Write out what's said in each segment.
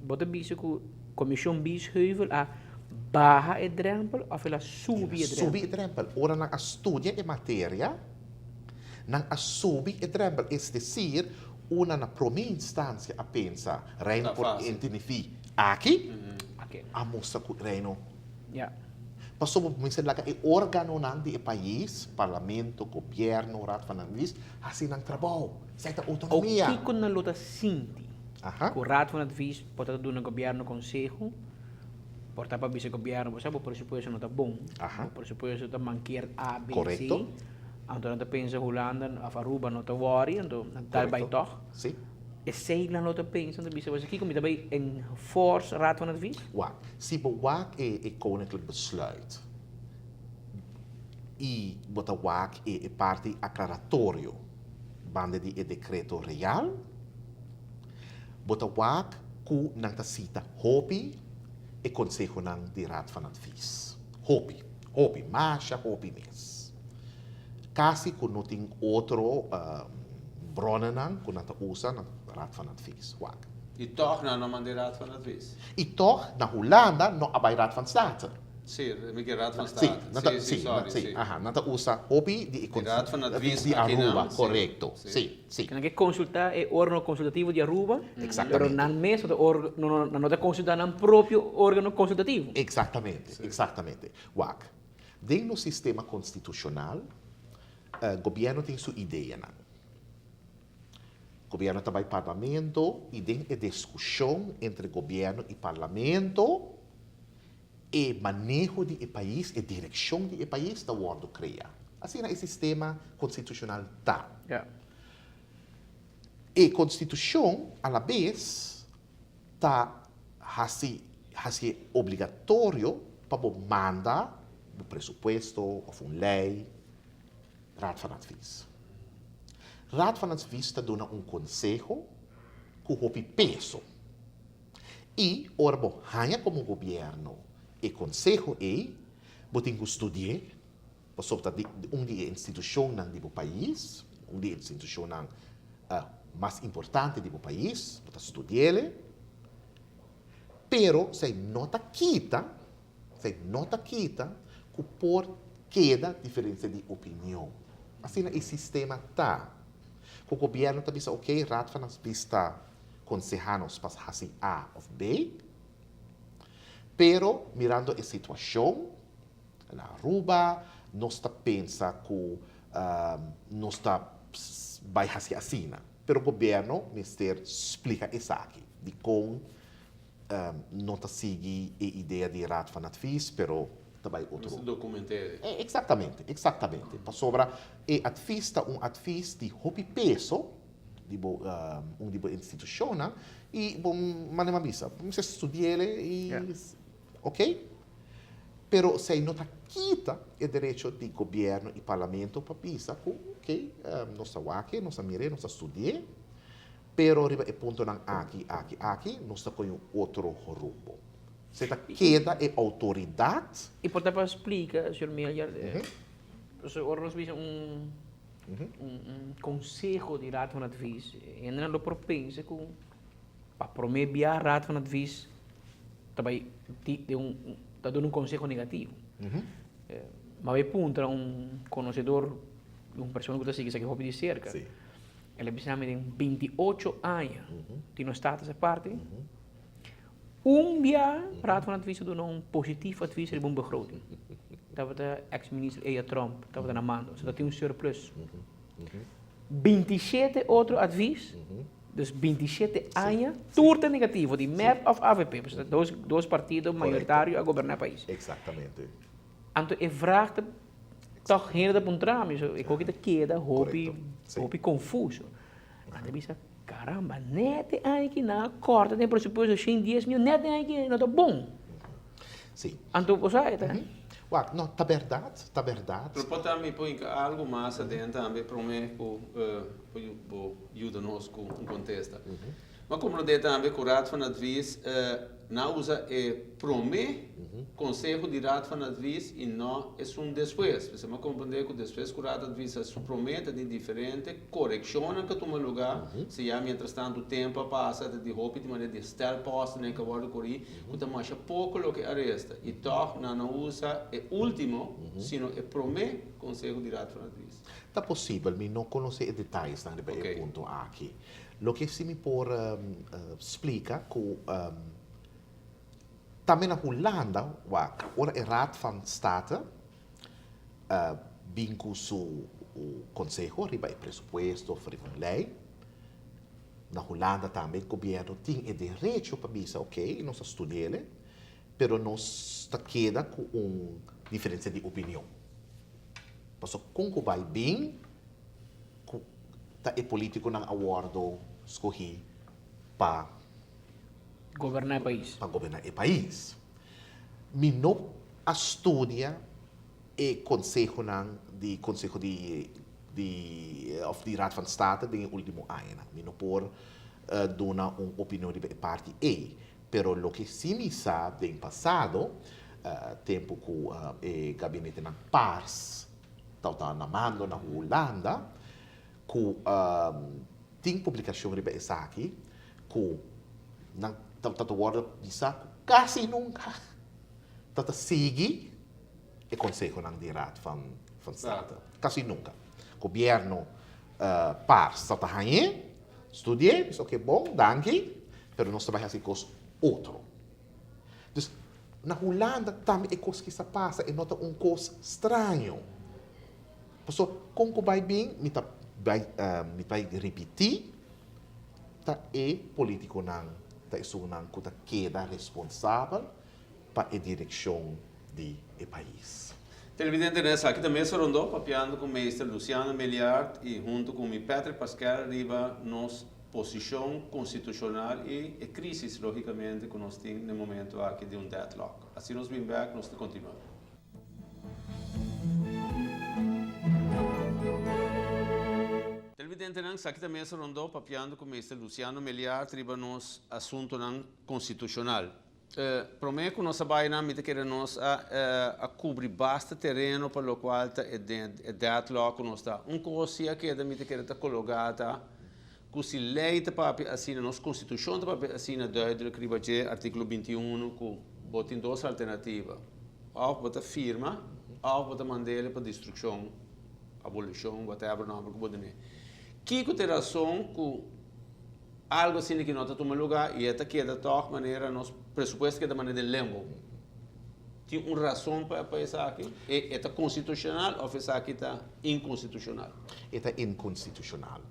Bota bicho que comissão bicho heuvel a barra e drempel of ela subi e drempel. Subi e drempel. Ora na studia e materia, na subi e drempel, es decir, una na prima instância a pensa, reino Tá por fácil. entinifi aqui, Ok. a moça que reino. Ja. Passou por mim laga e órgão nan de país, parlamento, governo, raad van advies, assim não trabalho, certa O autonomia. que quando não luta sinti? Aha. O rato van advies pode dar no governo conselho, porta para vice governo, você por supuesto não está bom, Aha. por supuesto está manquear A, B, Correcto. C. Então não pensa Holanda, a Aruba não está worry, então tal bij toch. Sim. E sei lá não está pensa, então você aqui como também em force rato van advies? Wak. Si bewak e koninklijk besluit. E bota wak e parte aclaratório. Bande di e decreto real. Bota wak ku nang tasita hopi e consejo nang di raad van advies. Hopi, masha hopi mes. Kasi kung noting outro bronnen nang kung nata usa ng raad van advies. Wak. E toch na man de raad van advies. E toch, na Holanda, no abay raad van state. Sim, mica raad van Sì, state. Sì. aha, nata usa hobby di raad van advies di aqui Aruba, não, sim. corretto. Sì. Sì. Que não quer consultar é órgão consultativo de Aruba, Exatamente. pero não mesmo não está consultando o próprio órgão consultativo. Exatamente. Wak. Dentro no sistema constitucional, governo tem sua ideia, não? Governo também parlamento e tem a discussão entre governo e parlamento e manejo de país e direção de país da onde cria. Assim é o sistema constitucional tá. Ja. E Constituição, a la vez, está obrigatório para mandar o pressuposto ou uma lei, Raad van Advies. Raad van Advies está dando conselho que tem peso. E, ora, ganha como governo e conselho tem que estudar, sobre uma instituição do país, uma instituição mais importante do país, para estudar, pero se nota quita que por queda diferença de opinião. Assim, o sistema está. O governo está dizendo, ok, Raad van Advies está aconsejando para fazer A ou B, pero mirando a situação, na Aruba, nós está pensa que nós está vai fazer assim, pero o governo mister explica isso aqui, de como não está seguir a ideia de Raad van Advies, pero também outro. Esse documento é... Exatamente. Para sobra, e advies advies de hopi peso, de instituição, e manem avisa, você estudar e ok? Pero se não quita o direito de governo e parlamento para pensar que, ok, nós estamos aqui, nós estamos nós estudar, pero arriba e ponto não aqui, nós estamos com outro rumo. Você queda a autoridade. E portanto, para explicar, Sr. Miller, agora nós vimos conselho de Raad van Advies, e ainda não propensa que para promover a Raad van Advies também está dando conselho negativo. Mas vai punta conhecedor, pessoa que está seguindo aqui hobby de cerca. Sim. Ele disse que tem 28 anos, que não está essa parte. Dia, Raad van Advies doen positief advies de begroting. Dat we de ex-minister Eya Trump, dat we na maand, zodat hij surplus. 27 outro advies, dus 27 anos, tudo negativo, de MEP of AVP, dois partidos maioritários a governar o país. Exatamente. Então, ele vraagt toch geen dat puntrame, ik ook dat queda, hoop confuso. Mas ele disse, caramba, net eigenlijk na corta tem pressuposto 100 dias, net eigenlijk não tá bom. Sim. Então, você sabe, Uau, não, tá verdade. Pero pode também pôr algo mais adentro também para mim que ajuda nós com um contexto. Maar como não tem também com o raad van advies, não usa prome, conselho de raad van advies e não é depois. Você vai compreender que depois que o raad advies se promete de diferente, correcciona que toma lugar, se já, mientras tanto, o tempo passa, de roupa de maneira de estar posto, nem que agora correr, então mais pouco o que arresta. E toch, não usa último, sino prome, conselho de raad van advies. Tá possível, mas não conheço detalhes nesse Ok. ponto aqui. O que se me por explica que também na Holanda, ora é Raad van State, vincu o Conselho, riba e presupuesto, riba lei. Na Holanda também o governo tem o direito para dizer, ok, nós estudamos, pero nós queda com diferença de opinião. Mas como vai bem, é político não awardo escolhi para Governar o país. governar o país. Me não estudia e conselho de Raad van State de último ano. Me não por dar uma opinião de parte E. Pero lo que sim me sabe, no passado, tempo que o gabinete na PARS estava na mando na Holanda, que tem publicação de aqui, que na word quase nunca sigue o conselho de Raad van State. Quase nunca. Governo PARS está aí, estudei, disse, ok, bom, danke, pero nós trabalhamos com outro. Então, na Holanda também é coisa que se passa, é nota coisa estranho. Então, como vai bem, me vai repetir, é político não, isso não queda responsável para a direção do país. Televidente nessa aqui também se rondou, papiando com o mestre Luciano Meliart e junto com o Pedro Pascal arriba nos posição constitucional e crise, logicamente, que nós temos no momento aqui de deadlock. Assim nós vamos back, nós continuamos. Televidente nessa aqui também se rondou, papiando com o mestre Luciano Meliart arriba nos assunto constitucional. Prometo que nossa baina me quer nós a cobrir bastante terreno para o qual é deadlock nós está coisa que me quer estar colocada que se lei para assim a nossa constituição para assim duidelijk ribaje artigo 21 que botem duas alternativas ou bota firma ou bota mandele para destruição abolição whatever nome que botem que tem razão que algo assim que não está tomando lugar e esta queda de toda maneira nosso pressuposto que é da maneira de lembo tem uma razão para isso aqui é constitucional ou isso aqui está inconstitucional Está inconstitucional.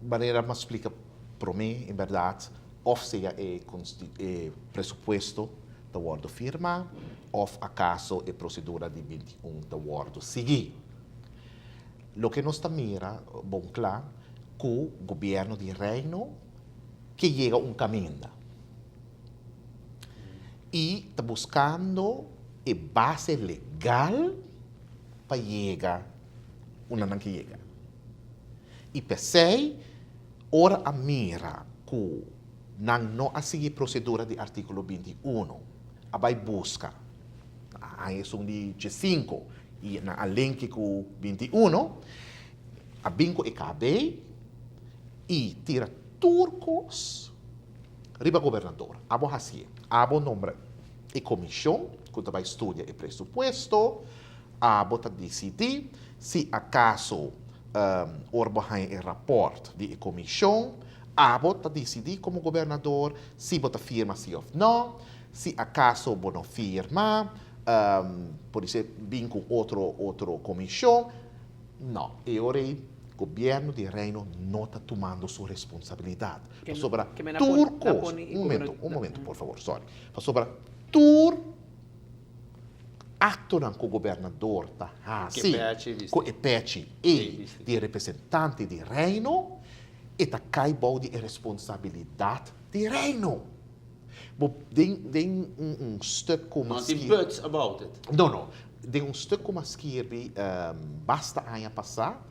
Maneira me explica para mim, em verdade, ou seja, é pressuposto da word firma, ou acaso é procedura de 21 da word seguir. Lo que nós mira, bom claro, que o governo de reino que chega caminho. E está buscando a base legal para chegar onde não chega. E pensei, ora a mira que não seguir procedura de artigo 21, a vai busca a isso de 5 e na além que o 21, a bingo e cabe e tira turcos riba governador. Abo assim, abo nombra e comissão que vai estudar o pressuposto, abo tá decidir se acaso orbo hay o rapport de comissão, abo tá decidir como governador se bota firma sim ou não, se acaso não firma, pode ser vir com outro comissão, não. E ora governo de reino não está tomando sua responsabilidade. Sobre turcos, um momento, por favor, sorry. Sobre acto com o governador tá assim, com o pece e de representante de reino, e tá caibo de responsabilidade de reino. Tem stuk como nothing but about it. Não. Tem stuk como escrever basta ano passar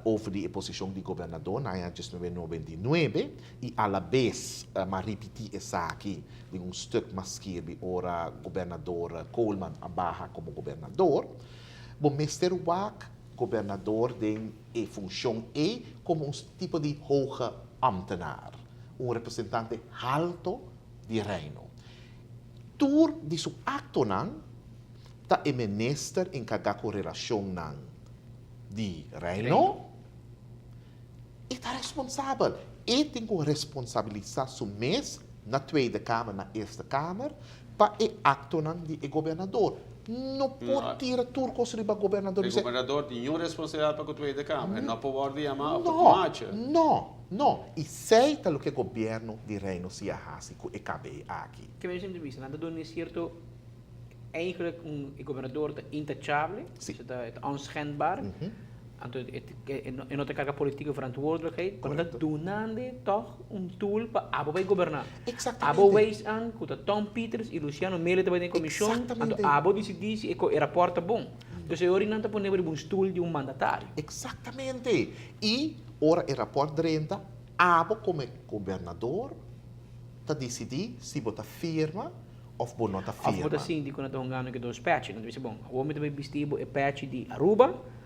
over de posição de governador na 1999 e a la vez maar repetir essa aqui de stuk mais que ora governador Coleman a barra como governador. Bom, Mr. Wack, governador tem a função como tipo de hoge ambtenaar, representante alto de reino. Tur de su acto nan, ta e minister encarregado com relação nan de reino, e está responsável. E tem que responsabilizar su mês na Tweede Kamer, na Eerste Kamer, para o acto nan de governador. Não pode tirar turcos riba governador. O governador tem nenhuma responsabilidade para a Tweede Kamer. Não pode chamar a automática. Não. E sei o que o governo de reino se arrasa com o KB aqui. Que me sempre visto, nada do certo eigenlijk governador intouchable, het onschendbaar. En não tem carga política verantwoordelijkheid, maar dat donande toch een tool para abo vai governar. Exatamente. Abo wees aan, que Tom Peters e Luciano Mele também tem comissão, então abo decidir se é rapporto bom. Então se ori não tá ponendo um tool de mandatário. Exatamente. E ora o rapporto renta, abo como governador, tá decidir se bota firma of bonota firma. Of bota assim, de quando estão ganhando que dois patches, não disse bom. O homem também vestido é patch de Aruba.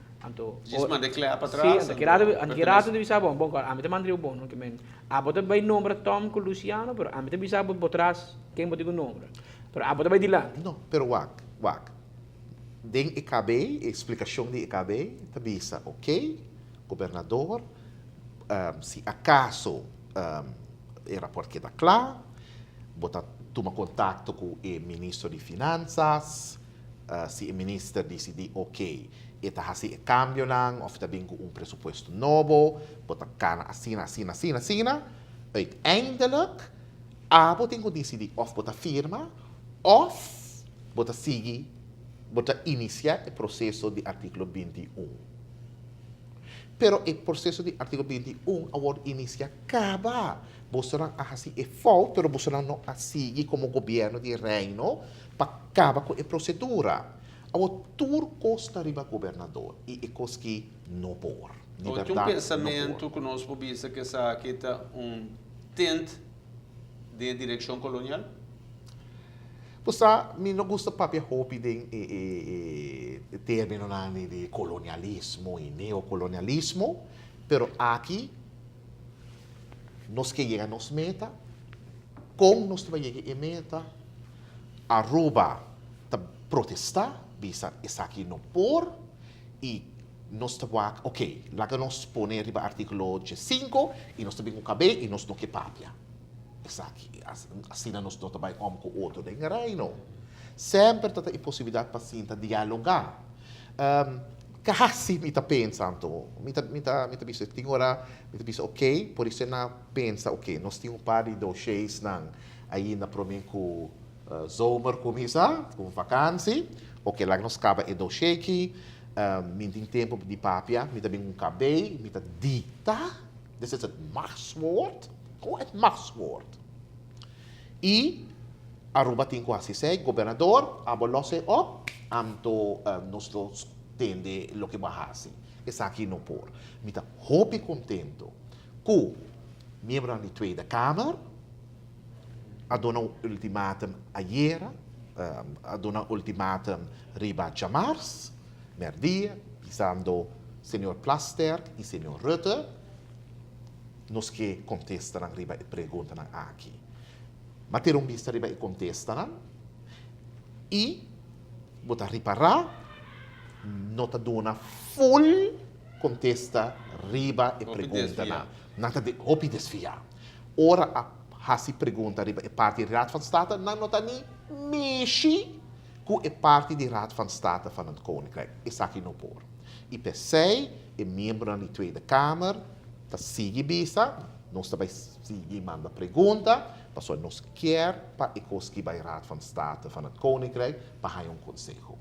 Diz maar de klaar para trás. Sim, anche deve saber bom, a mim também bom, não que men. A bota vai nombra Tom com Luciano, pero a mim também sabe botrás quem bota o nome. Pero a bota vai de lá. Não, pero wak. Den EKB, explicação de EKB, tabisa, ok, governador, se acaso o rapport queda claro, bota toma contato com o ministro de Finanças, se o ministro decidir ok, eta hasi cambio nang of também com presupuesto novo, bota cana assina. Uiteindelijk, abo tem que decidir of bota firma, of bota seguir, bota iniciar o processo de artigo 21. Pero o processo de artigo 21 agora inicia acaba. Você não assim é falta, pero você não seguir como governo de reino para acabar com a procedura. O turco está riba governador e é coisa que não por. Tem um pensamento que nós podemos que essa aqui é tente de direção colonial? Você, me não gosta papel hopi de termino de colonialismo e neocolonialismo, pero aqui nós que chega nos meta, como nós vai chegar a meta, Aruba tá protestar bisa essa aqui não por e nós estamos ok, lá que nós põe riba artigo 5 e nós também com cabelo e nós não que papia essa aqui assim nós não trabalhamos com o outro em reino sempre tem a possibilidade para sinta dialogar kasi me tá pensando me tá bisa tem hora me tá bisa ok por isso na pensa ok nós temos par de dossiês nang aí na promen com zomer começa com vacância ok, lá nós acaba e dossiê aqui, me tem tempo de papia, me também cabelo, me tá dita, this is a machtwoord, como é machtwoord. E Aruba tem quase sei, governador, abolose op, amto nós tende lo que vai fazer. Essa aqui não por. Me tá hope contento com membro da Tweede Kamer, a dona ultimatum ayer, a dona ultimatum riba Jamars, merdia, pisando senhor Plasterk e senhor Rutte, nos que contestam riba e perguntam aqui. Mas ter vista riba e contestam e botar reparar, nota dona full contesta riba e perguntam. Nada de hopi desviar. Ora a hasi pergunta riba e parte de Raad van State, dan nota ni mexe com a parte de Raad van State van het Koninkrijk. Is aqui no por. E per se, é membro da Tweede Kamer, tá sigue bisa, nós também sigue manda pergunta, passou nós quer para a coisa que vai Raad van State van het Koninkrijk, para um conselho.